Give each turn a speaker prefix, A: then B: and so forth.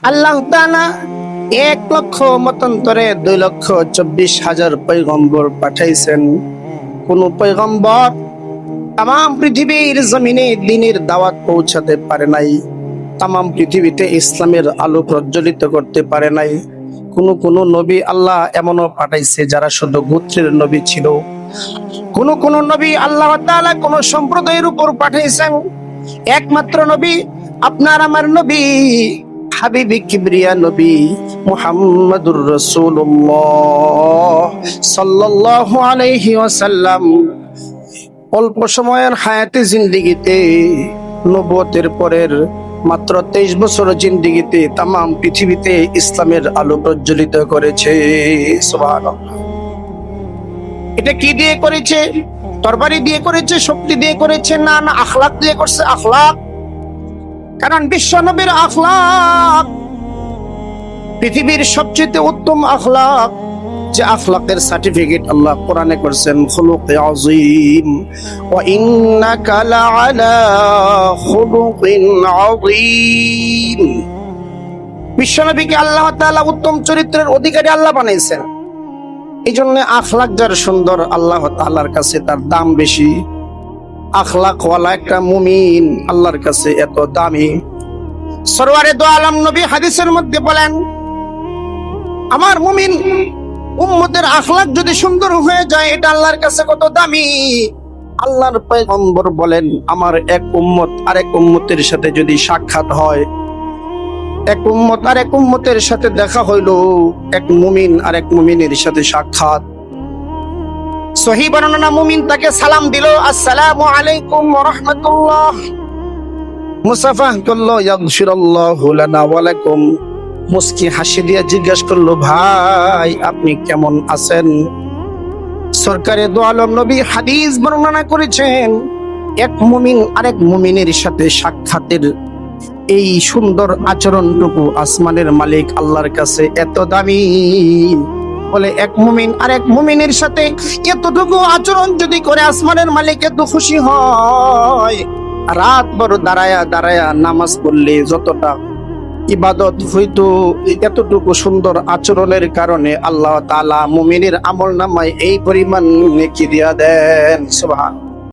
A: আল্লাহ তাআলা 1,00,000 মতান্তরে 2,24,000 পয়গম্বর পাঠাইছেন। কোন পয়গম্বর তাম পৃথিবীর জমিনে দ্বীনের দাওয়াত পৌঁছাতে পারে নাই, তাম পৃথিবীতে ইসলামের আলো প্রজ্বলিত করতে পারে নাই। কোন নবী আল্লাহ এমনও পাঠাইছে যারা শুধু গোত্রের নবী ছিল। কোন নবী আল্লাহ তাআলা কোন সম্প্রদায়ের উপর পাঠাইছেন। একমাত্র নবী আপনার আমার নবী হাবিবি কিবরিয়া নবী মুহাম্মাদুর রাসূলুল্লাহ সাল্লাল্লাহু আলাইহি ওয়াসাল্লাম অল্প সময়ের হায়াতে জিন্দেগিতে নবুয়তের পরের মাত্র 23 বছর জিন্দেগিতে তামাম পৃথিবীতে ইসলামের আলো প্রজ্বলিত করেছে। সুবহানাল্লাহ। এটা কি দিয়ে করেছে? তরবারি দিয়ে করেছে, শক্তি দিয়ে করেছে? না, আখলাক দিয়ে করছে। আখলাক, কারণ বিশ্ব নবীর আখলাক পৃথিবীর সবচেয়ে উত্তম আখলাক, যে আখলাকের সার্টিফিকেট আল্লাহ কোরআনে করেছেন খুলুকে আযীম ওয়া ইন্নাকা লাআলা খুলুকিন আযীম। বিশ্বনবীকে আল্লাহ তাআলা উত্তম চরিত্রের অধিকারী আল্লাহ বানাইছেন। এই জন্য আখলাক যার সুন্দর, আল্লাহ তাআলার কাছে তার দাম বেশি। আখলাকওয়ালা একটা মুমিন আল্লাহর কাছে এত দামি। সরওয়ারে দো আলম নবী হাদিসের মধ্যে বলেন, আমার মুমিন উম্মতের আখলাক যদি সুন্দর হয়ে যায় এটা আল্লাহর কাছে কত দামি। আল্লাহর পয়গম্বর বলেন, আমার এক উম্মত আরেক উম্মতের সাথে যদি সাক্ষাৎ হয়, এক উম্মত আর এক উম্মতের সাথে দেখা হইল, এক মুমিন আর এক মুমিনের সাথে সাক্ষাৎ, সহিহ বর্ণনা, মুমিন তাকে সালাম দিল, আসসালামু আলাইকুম ওয়া রাহমাতুল্লাহ, মুসাফাহ করলো, ইয়াগফিরুল্লাহু লানা ওয়া লাকুম, মুস্কি হাসি দিয়ে জিজ্ঞাসা করলো, ভাই আপনি কেমন আছেন? সরকারে দো আলম নবী হাদিস বর্ণনা করেছেন, এক মুমিন আরেক মুমিনের সাথে সাক্ষাতের এই সুন্দর আচরণটুকু আসমানের মালিক আল্লাহর কাছে এত দামি। বলে এক মুমিন আরেক মুমিনের সাথে এতটুকু আচরণ যদি করে আসমানের মালিক এত খুশি হয়, রাত বড় দাঁড়ায়া দাঁড়ায়া নামাজ পড়লে যতটা ইবাদত হইতো, এতটুকু সুন্দর আচরণের কারণে আল্লাহ তাআলা মুমিনের আমল নামায় এই পরিমাণ নেকি দিয়া দেন। সুবহান।